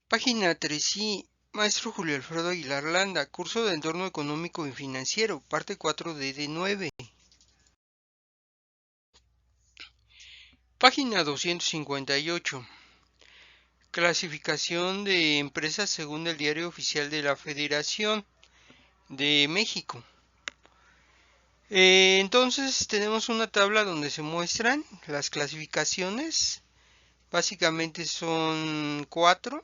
Página 3 sí, Maestro Julio Alfredo Aguilar Landa, curso de Entorno Económico y Financiero, parte 4D de 9. Página 258. Clasificación de empresas según el Diario Oficial de la Federación de México. Entonces tenemos una tabla donde se muestran las clasificaciones. Básicamente son 4.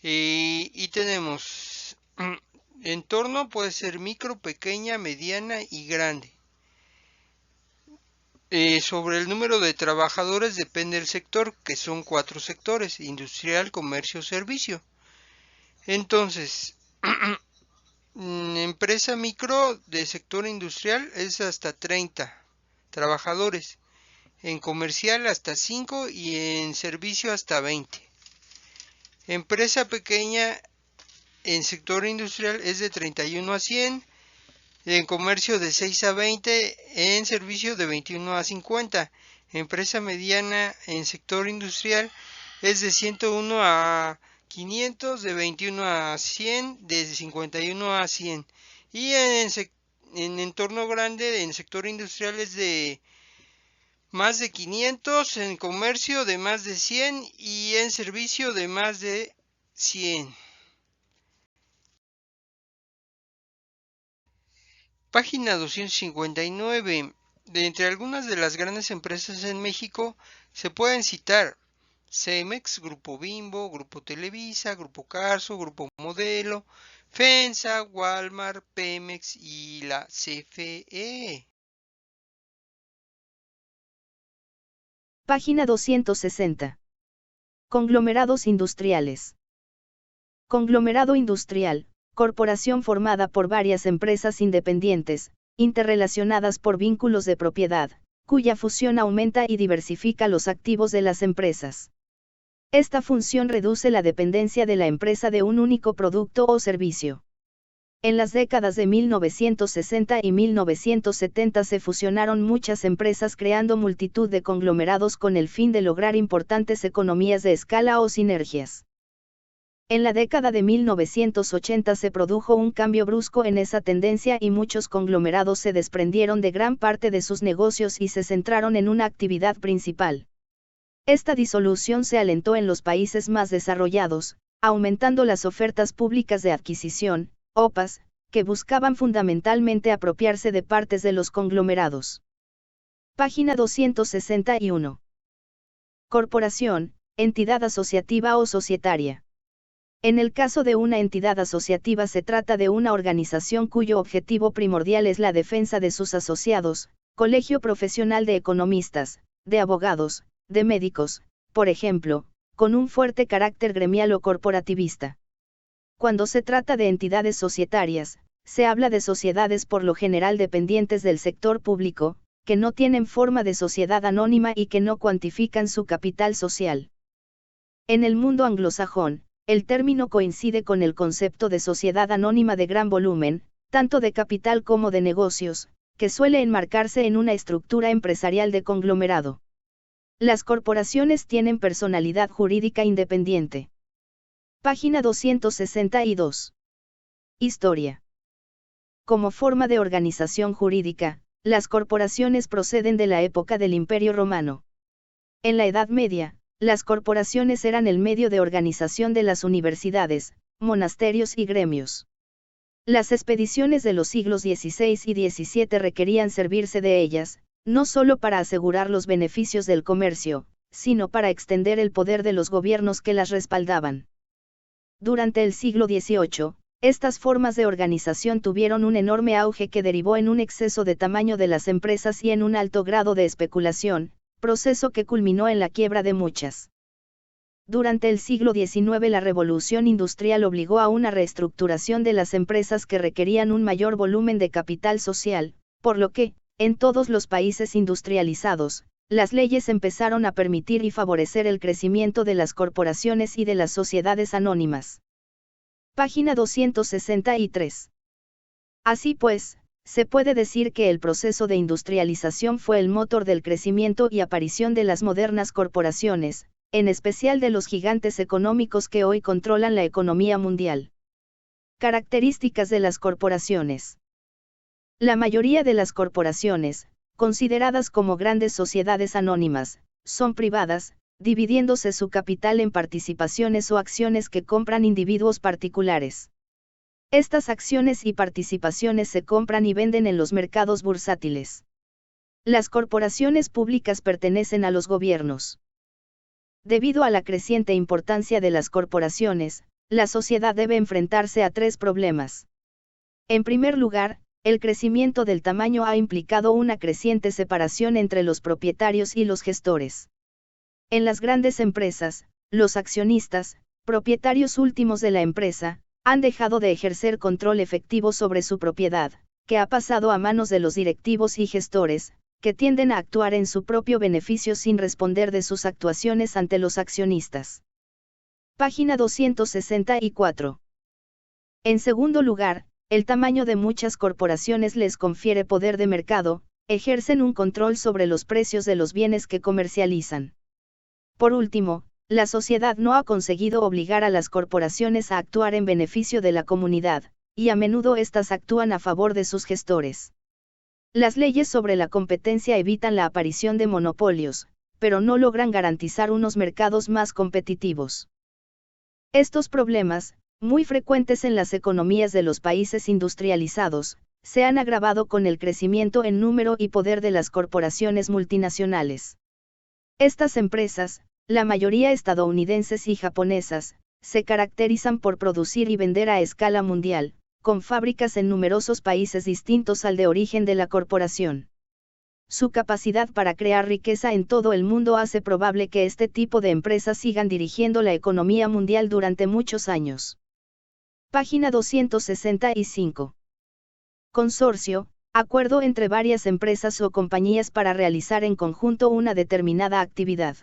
Y tenemos entorno, puede ser micro, pequeña, mediana y grande. Sobre el número de trabajadores depende el sector, que son 4 sectores: industrial, comercio, servicio. Entonces, empresa micro de sector industrial es hasta 30 trabajadores, en comercial hasta 5 y en servicio hasta 20. Empresa pequeña en sector industrial es de 31 a 100, en comercio de 6 a 20, en servicio de 21 a 50. Empresa mediana en sector industrial es de 101 a 500, de 21 a 100, de 51 a 100. Y en entorno grande, en sector industrial es de más de 500, en comercio de más de 100 y en servicio de más de 100. Página 259. De entre algunas de las grandes empresas en México se pueden citar Cemex, Grupo Bimbo, Grupo Televisa, Grupo Carso, Grupo Modelo, FEMSA, Walmart, Pemex y la CFE. Página 260. Conglomerados industriales. Conglomerado industrial, corporación formada por varias empresas independientes, interrelacionadas por vínculos de propiedad, cuya fusión aumenta y diversifica los activos de las empresas. Esta función reduce la dependencia de la empresa de un único producto o servicio. En las décadas de 1960 y 1970 se fusionaron muchas empresas creando multitud de conglomerados con el fin de lograr importantes economías de escala o sinergias. En la década de 1980 se produjo un cambio brusco en esa tendencia y muchos conglomerados se desprendieron de gran parte de sus negocios y se centraron en una actividad principal. Esta disolución se alentó en los países más desarrollados, aumentando las ofertas públicas de adquisición, OPAs, que buscaban fundamentalmente apropiarse de partes de los conglomerados. Página 261. Corporación, entidad asociativa o societaria. En el caso de una entidad asociativa se trata de una organización cuyo objetivo primordial es la defensa de sus asociados, colegio profesional de economistas, de abogados, de médicos, por ejemplo, con un fuerte carácter gremial o corporativista. Cuando se trata de entidades societarias, se habla de sociedades por lo general dependientes del sector público, que no tienen forma de sociedad anónima y que no cuantifican su capital social. En el mundo anglosajón, el término coincide con el concepto de sociedad anónima de gran volumen, tanto de capital como de negocios, que suele enmarcarse en una estructura empresarial de conglomerado. Las corporaciones tienen personalidad jurídica independiente. Página 262. Historia. Como forma de organización jurídica, las corporaciones proceden de la época del Imperio Romano. En la Edad Media, las corporaciones eran el medio de organización de las universidades, monasterios y gremios. Las expediciones de los siglos XVI y XVII requerían servirse de ellas, no solo para asegurar los beneficios del comercio, sino para extender el poder de los gobiernos que las respaldaban. Durante el siglo XVIII, estas formas de organización tuvieron un enorme auge que derivó en un exceso de tamaño de las empresas y en un alto grado de especulación, proceso que culminó en la quiebra de muchas. Durante el siglo XIX la revolución industrial obligó a una reestructuración de las empresas que requerían un mayor volumen de capital social, por lo que, en todos los países industrializados, las leyes empezaron a permitir y favorecer el crecimiento de las corporaciones y de las sociedades anónimas. Página 263. Así pues, se puede decir que el proceso de industrialización fue el motor del crecimiento y aparición de las modernas corporaciones, en especial de los gigantes económicos que hoy controlan la economía mundial. Características de las corporaciones. La mayoría de las corporaciones, consideradas como grandes sociedades anónimas, son privadas, dividiéndose su capital en participaciones o acciones que compran individuos particulares. Estas acciones y participaciones se compran y venden en los mercados bursátiles. Las corporaciones públicas pertenecen a los gobiernos. Debido a la creciente importancia de las corporaciones, la sociedad debe enfrentarse a 3 problemas. En primer lugar, el crecimiento del tamaño ha implicado una creciente separación entre los propietarios y los gestores. En las grandes empresas, los accionistas, propietarios últimos de la empresa, han dejado de ejercer control efectivo sobre su propiedad, que ha pasado a manos de los directivos y gestores, que tienden a actuar en su propio beneficio sin responder de sus actuaciones ante los accionistas. Página 264. En segundo lugar, el tamaño de muchas corporaciones les confiere poder de mercado, ejercen un control sobre los precios de los bienes que comercializan. Por último, la sociedad no ha conseguido obligar a las corporaciones a actuar en beneficio de la comunidad, y a menudo éstas actúan a favor de sus gestores. Las leyes sobre la competencia evitan la aparición de monopolios, pero no logran garantizar unos mercados más competitivos. Estos problemas, muy frecuentes en las economías de los países industrializados, se han agravado con el crecimiento en número y poder de las corporaciones multinacionales. Estas empresas, la mayoría estadounidenses y japonesas, se caracterizan por producir y vender a escala mundial, con fábricas en numerosos países distintos al de origen de la corporación. Su capacidad para crear riqueza en todo el mundo hace probable que este tipo de empresas sigan dirigiendo la economía mundial durante muchos años. Página 265. Consorcio, acuerdo entre varias empresas o compañías para realizar en conjunto una determinada actividad.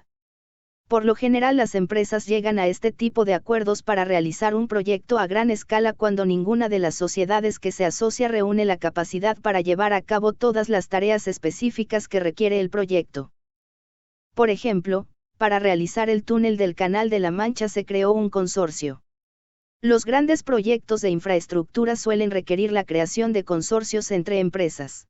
Por lo general las empresas llegan a este tipo de acuerdos para realizar un proyecto a gran escala cuando ninguna de las sociedades que se asocia reúne la capacidad para llevar a cabo todas las tareas específicas que requiere el proyecto. Por ejemplo, para realizar el túnel del Canal de la Mancha se creó un consorcio. Los grandes proyectos de infraestructura suelen requerir la creación de consorcios entre empresas.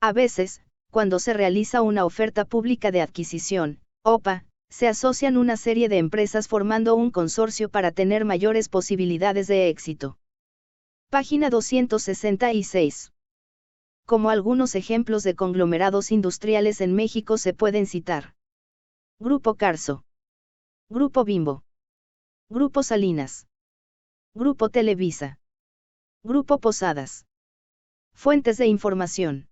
A veces, cuando se realiza una oferta pública de adquisición, OPA, se asocian una serie de empresas formando un consorcio para tener mayores posibilidades de éxito. Página 266. Como algunos ejemplos de conglomerados industriales en México se pueden citar: Grupo Carso, Grupo Bimbo, Grupo Salinas, Grupo Televisa, Grupo Posadas. Fuentes de información.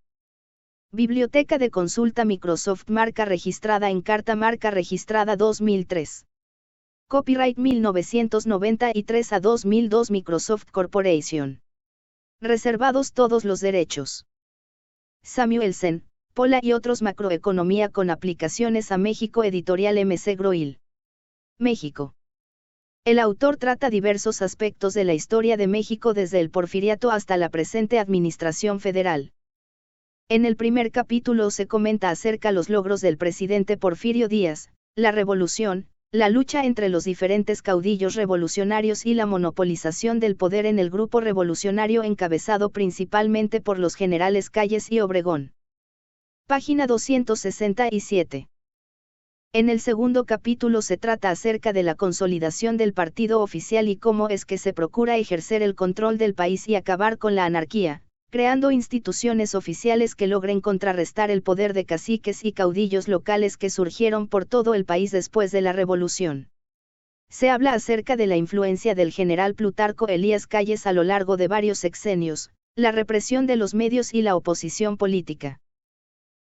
Biblioteca de consulta Microsoft marca registrada en Carta marca registrada 2003. Copyright 1993 a 2002 Microsoft Corporation. Reservados todos los derechos. Samuelsen, Pola y otros Macroeconomía con aplicaciones a México Editorial MC Groil. México. El autor trata diversos aspectos de la historia de México desde el Porfiriato hasta la presente administración federal. En el primer capítulo se comenta acerca los logros del presidente Porfirio Díaz, la revolución, la lucha entre los diferentes caudillos revolucionarios y la monopolización del poder en el grupo revolucionario encabezado principalmente por los generales Calles y Obregón. Página 267. En el segundo capítulo se trata acerca de la consolidación del partido oficial y cómo es que se procura ejercer el control del país y acabar con la anarquía, creando instituciones oficiales que logren contrarrestar el poder de caciques y caudillos locales que surgieron por todo el país después de la revolución. Se habla acerca de la influencia del general Plutarco Elías Calles a lo largo de varios sexenios, la represión de los medios y la oposición política.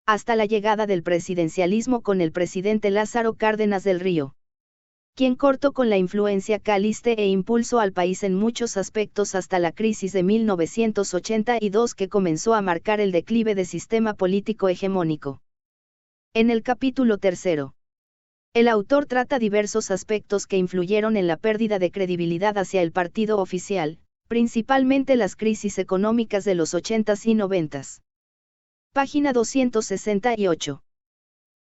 Hasta la llegada del presidencialismo con el presidente Lázaro Cárdenas del Río, quien cortó con la influencia caliste e impulsó al país en muchos aspectos hasta la crisis de 1982 que comenzó a marcar el declive del sistema político hegemónico. En el capítulo 3, el autor trata diversos aspectos que influyeron en la pérdida de credibilidad hacia el partido oficial, principalmente las crisis económicas de los 80s y 90s. Página 268.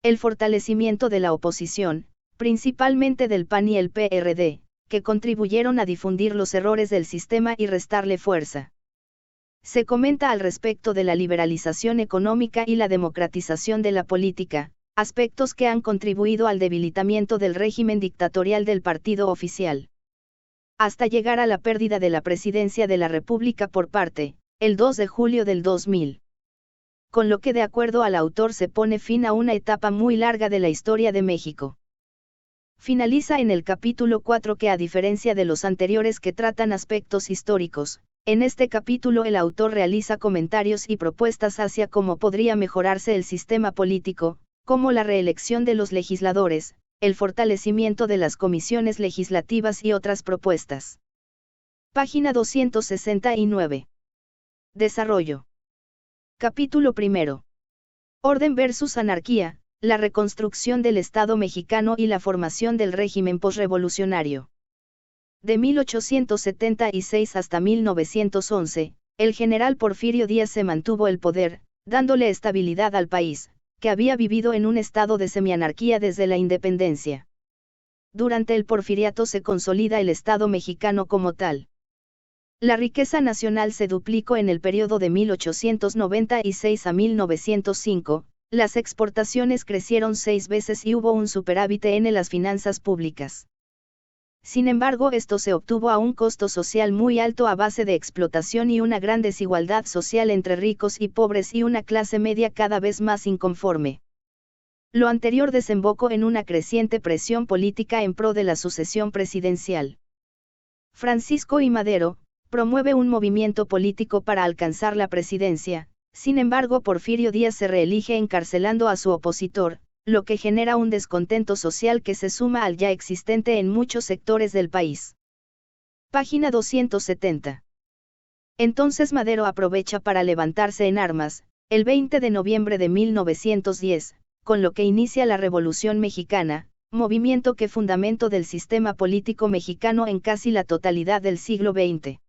El fortalecimiento de la oposición, principalmente del PAN y el PRD, que contribuyeron a difundir los errores del sistema y restarle fuerza. Se comenta al respecto de la liberalización económica y la democratización de la política, aspectos que han contribuido al debilitamiento del régimen dictatorial del partido oficial. Hasta llegar a la pérdida de la presidencia de la República por parte, el 2 de julio del 2000. Con lo que de acuerdo al autor se pone fin a una etapa muy larga de la historia de México. Finaliza en el capítulo 4 que a diferencia de los anteriores que tratan aspectos históricos, en este capítulo el autor realiza comentarios y propuestas hacia cómo podría mejorarse el sistema político, como la reelección de los legisladores, el fortalecimiento de las comisiones legislativas y otras propuestas. Página 269. Desarrollo. Capítulo 1. Orden versus anarquía, la reconstrucción del Estado mexicano y la formación del régimen posrevolucionario. De 1876 hasta 1911, el general Porfirio Díaz se mantuvo el poder, dándole estabilidad al país, que había vivido en un estado de semianarquía desde la independencia. Durante el porfiriato se consolida el Estado mexicano como tal. La riqueza nacional se duplicó en el periodo de 1896 a 1905, las exportaciones crecieron 6 veces y hubo un superávit en las finanzas públicas. Sin embargo, esto se obtuvo a un costo social muy alto a base de explotación y una gran desigualdad social entre ricos y pobres y una clase media cada vez más inconforme. Lo anterior desembocó en una creciente presión política en pro de la sucesión presidencial. Francisco I. Madero promueve un movimiento político para alcanzar la presidencia, sin embargo Porfirio Díaz se reelige encarcelando a su opositor, lo que genera un descontento social que se suma al ya existente en muchos sectores del país. Página 270. Entonces Madero aprovecha para levantarse en armas, el 20 de noviembre de 1910, con lo que inicia la Revolución Mexicana, movimiento que fundamento del sistema político mexicano en casi la totalidad del siglo XX.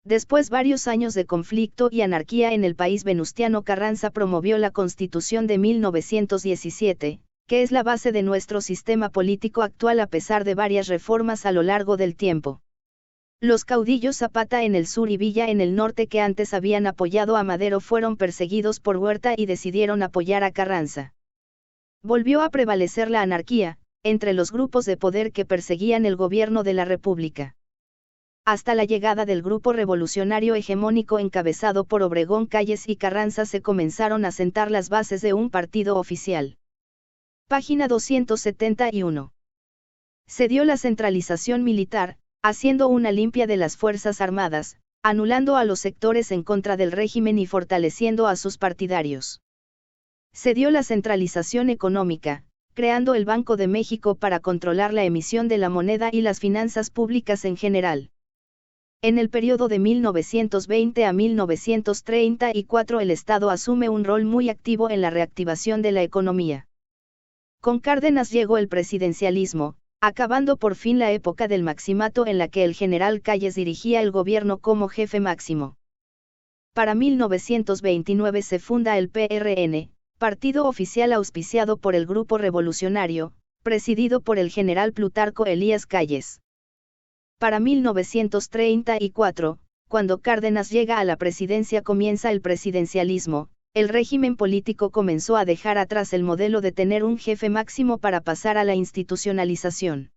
Después varios años de conflicto y anarquía en el país, Venustiano Carranza promovió la Constitución de 1917, que es la base de nuestro sistema político actual a pesar de varias reformas a lo largo del tiempo. Los caudillos Zapata en el sur y Villa en el norte que antes habían apoyado a Madero fueron perseguidos por Huerta y decidieron apoyar a Carranza. Volvió a prevalecer la anarquía, entre los grupos de poder que perseguían el gobierno de la República. Hasta la llegada del grupo revolucionario hegemónico encabezado por Obregón, Calles y Carranza se comenzaron a sentar las bases de un partido oficial. Página 271. Se dio la centralización militar, haciendo una limpia de las Fuerzas Armadas, anulando a los sectores en contra del régimen y fortaleciendo a sus partidarios. Se dio la centralización económica, creando el Banco de México para controlar la emisión de la moneda y las finanzas públicas en general. En el periodo de 1920 a 1934 el Estado asume un rol muy activo en la reactivación de la economía. Con Cárdenas llegó el presidencialismo, acabando por fin la época del maximato en la que el general Calles dirigía el gobierno como jefe máximo. Para 1929 se funda el PRN, partido oficial auspiciado por el Grupo Revolucionario, presidido por el general Plutarco Elías Calles. Para 1934, cuando Cárdenas llega a la presidencia, comienza el presidencialismo. El régimen político comenzó a dejar atrás el modelo de tener un jefe máximo para pasar a la institucionalización.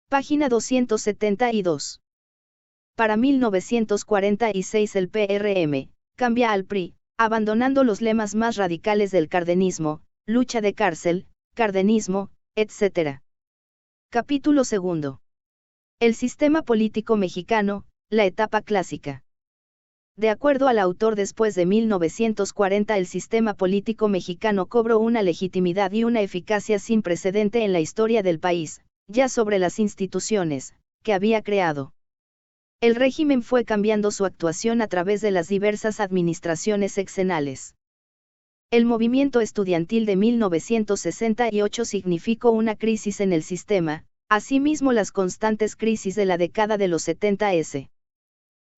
Página 272. Para 1946 el PRM cambia al PRI, abandonando los lemas más radicales del cardenismo, lucha de cárcel, cardenismo, etc. Capítulo 2. El sistema político mexicano, la etapa clásica. De acuerdo al autor, después de 1940 el sistema político mexicano cobró una legitimidad y una eficacia sin precedente en la historia del país, ya sobre las instituciones que había creado. El régimen fue cambiando su actuación a través de las diversas administraciones sexenales. El movimiento estudiantil de 1968 significó una crisis en el sistema, asimismo las constantes crisis de la década de los 70s.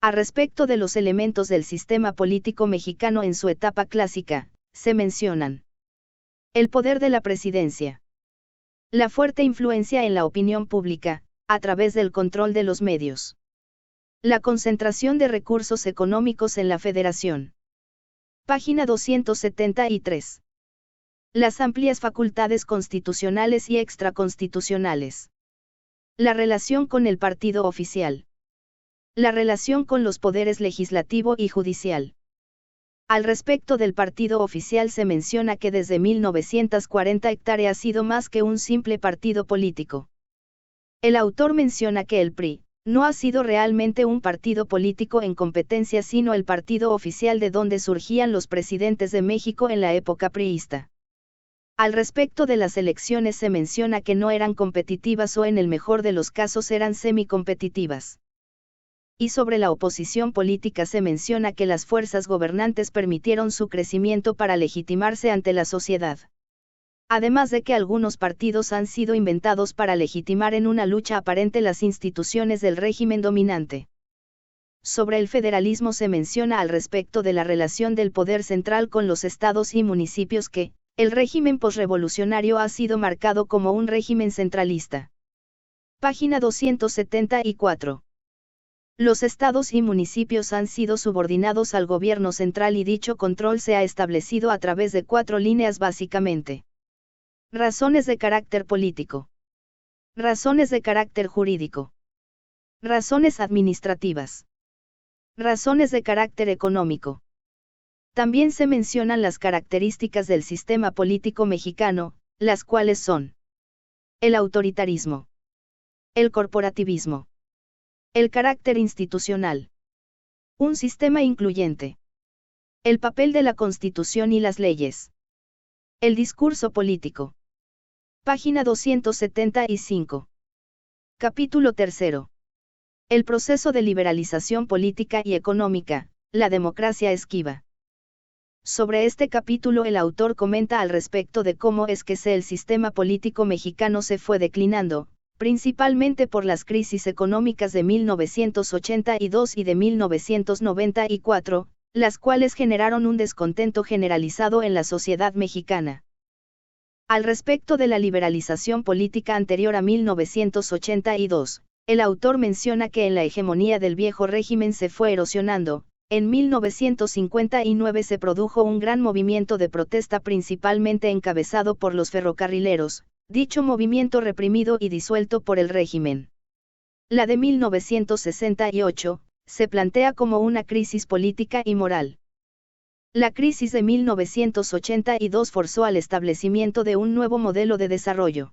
A respecto de los elementos del sistema político mexicano en su etapa clásica, se mencionan: el poder de la presidencia, La fuerte influencia en la opinión pública, a través del control de los medios. La concentración de recursos económicos en la Federación. Página 273. Las amplias facultades constitucionales y extraconstitucionales. La relación con el partido oficial. La relación con los poderes legislativo y judicial. Al respecto del partido oficial se menciona que desde 1940 ha sido más que un simple partido político. El autor menciona que el PRI no ha sido realmente un partido político en competencia sino el partido oficial de donde surgían los presidentes de México en la época priista. Al respecto de las elecciones se menciona que no eran competitivas o en el mejor de los casos eran semicompetitivas. Y sobre la oposición política se menciona que las fuerzas gobernantes permitieron su crecimiento para legitimarse ante la sociedad. Además de que algunos partidos han sido inventados para legitimar en una lucha aparente las instituciones del régimen dominante. Sobre el federalismo se menciona al respecto de la relación del poder central con los estados y municipios que, el régimen posrevolucionario ha sido marcado como un régimen centralista. Página 274. Los estados y municipios han sido subordinados al gobierno central y dicho control se ha establecido a través de 4 líneas básicamente. Razones de carácter político. Razones de carácter jurídico. Razones administrativas. Razones de carácter económico. También se mencionan las características del sistema político mexicano, las cuales son el autoritarismo, el corporativismo, el carácter institucional, un sistema incluyente, el papel de la Constitución y las leyes, el discurso político. Página 275. Capítulo 3. El proceso de liberalización política y económica, la democracia esquiva. Sobre este capítulo el autor comenta al respecto de cómo es que el sistema político mexicano se fue declinando, principalmente por las crisis económicas de 1982 y de 1994, las cuales generaron un descontento generalizado en la sociedad mexicana. Al respecto de la liberalización política anterior a 1982, el autor menciona que en la hegemonía del viejo régimen se fue erosionando. En 1959 se produjo un gran movimiento de protesta principalmente encabezado por los ferrocarrileros, dicho movimiento reprimido y disuelto por el régimen. La de 1968, se plantea como una crisis política y moral. La crisis de 1982 forzó al establecimiento de un nuevo modelo de desarrollo.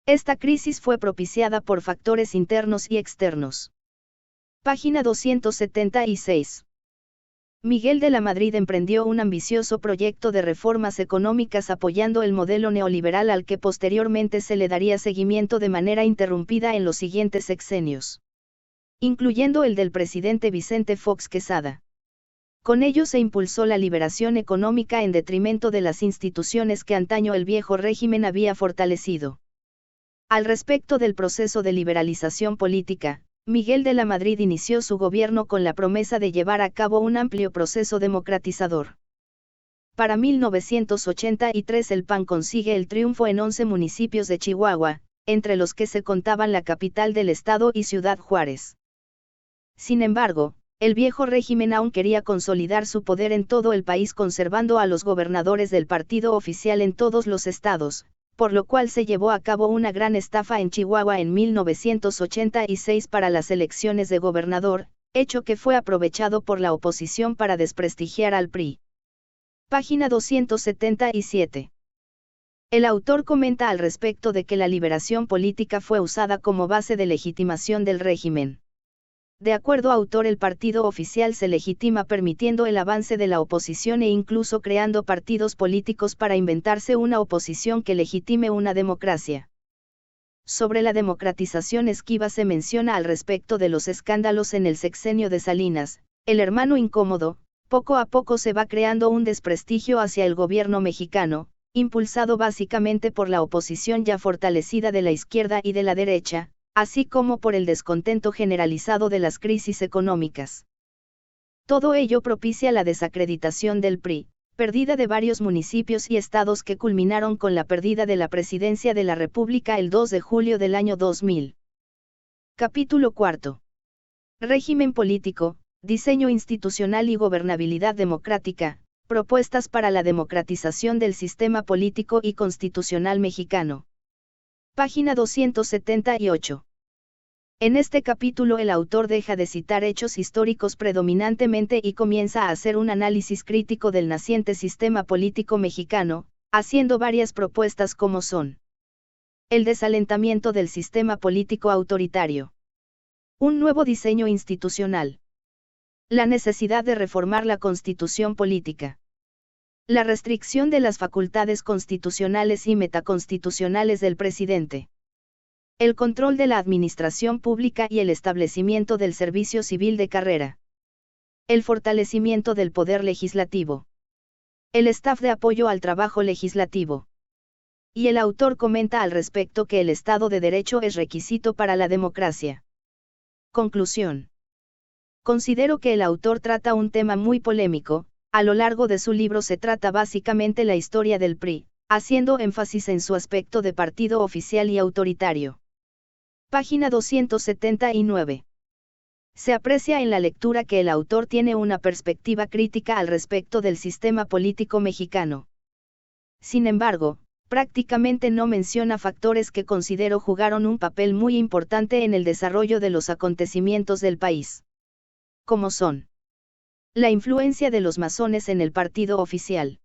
Esta crisis fue propiciada por factores internos y externos. Página 276. Miguel de la Madrid emprendió un ambicioso proyecto de reformas económicas apoyando el modelo neoliberal al que posteriormente se le daría seguimiento de manera interrumpida en los siguientes sexenios, incluyendo el del presidente Vicente Fox Quesada. Con ello se impulsó la liberación económica en detrimento de las instituciones que antaño el viejo régimen había fortalecido. Al respecto del proceso de liberalización política, Miguel de la Madrid inició su gobierno con la promesa de llevar a cabo un amplio proceso democratizador. Para 1983 el PAN consigue el triunfo en 11 municipios de Chihuahua, entre los que se contaban la capital del estado y Ciudad Juárez. Sin embargo, el viejo régimen aún quería consolidar su poder en todo el país conservando a los gobernadores del partido oficial en todos los estados, por lo cual se llevó a cabo una gran estafa en Chihuahua en 1986 para las elecciones de gobernador, hecho que fue aprovechado por la oposición para desprestigiar al PRI. Página 277. El autor comenta al respecto de que la liberación política fue usada como base de legitimación del régimen. De acuerdo autor, el partido oficial se legitima permitiendo el avance de la oposición e incluso creando partidos políticos para inventarse una oposición que legitime una democracia. Sobre la democratización esquiva se menciona al respecto de los escándalos en el sexenio de Salinas, el hermano incómodo. Poco a poco se va creando un desprestigio hacia el gobierno mexicano, impulsado básicamente por la oposición ya fortalecida de la izquierda y de la derecha, así como por el descontento generalizado de las crisis económicas. Todo ello propicia la desacreditación del PRI, Pérdida de varios municipios y estados que culminaron con la pérdida de la presidencia de la República el 2 de julio del año 2000. Capítulo 4. Régimen político, diseño institucional y gobernabilidad democrática, propuestas para la democratización del sistema político y constitucional mexicano. Página 278. En este capítulo el autor deja de citar hechos históricos predominantemente y comienza a hacer un análisis crítico del naciente sistema político mexicano, haciendo varias propuestas como son: el desalentamiento del sistema político autoritario, un nuevo diseño institucional, la necesidad de reformar la Constitución política, la restricción de las facultades constitucionales y metaconstitucionales del presidente, el control de la administración pública y el establecimiento del servicio civil de carrera, el fortalecimiento del poder legislativo, el staff de apoyo al trabajo legislativo. Y el autor comenta al respecto que el Estado de Derecho es requisito para la democracia. Conclusión. Considero que el autor trata un tema muy polémico. A lo largo de su libro se trata básicamente la historia del PRI, haciendo énfasis en su aspecto de partido oficial y autoritario. Página 279. Se aprecia en la lectura que el autor tiene una perspectiva crítica al respecto del sistema político mexicano. Sin embargo, prácticamente no menciona factores que considero jugaron un papel muy importante en el desarrollo de los acontecimientos del país. Como son: la influencia de los masones en el partido oficial,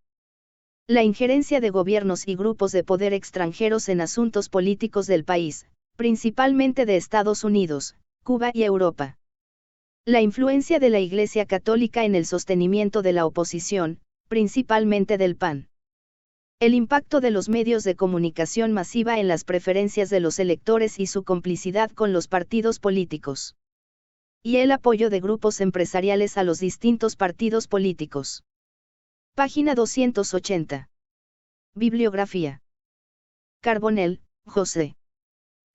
la injerencia de gobiernos y grupos de poder extranjeros en asuntos políticos del país, principalmente de Estados Unidos, Cuba y Europa, la influencia de la Iglesia Católica en el sostenimiento de la oposición, principalmente del PAN, el impacto de los medios de comunicación masiva en las preferencias de los electores y su complicidad con los partidos políticos, y el apoyo de grupos empresariales a los distintos partidos políticos. Página 280. Bibliografía. Carbonell, José.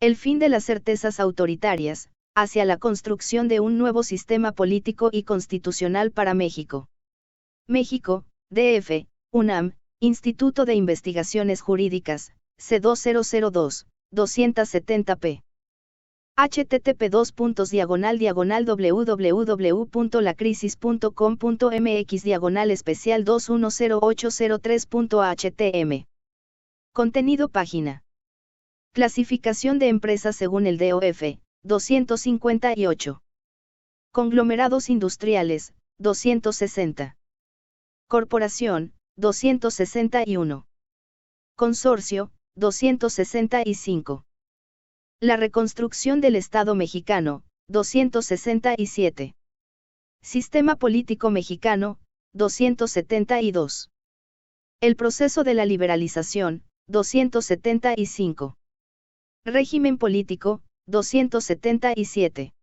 El fin de las certezas autoritarias, hacia la construcción de un nuevo sistema político y constitucional para México. México, DF, UNAM, Instituto de Investigaciones Jurídicas, C2002, 270p. http://www.lacrisis.com.mx/especial 210803.htm. Contenido página. Clasificación de empresas según el DOF, 258. Conglomerados industriales, 260. Corporación, 261. Consorcio, 265. La reconstrucción del Estado mexicano, 267. Sistema político mexicano, 272. El proceso de la liberalización, 275. Régimen político, 277.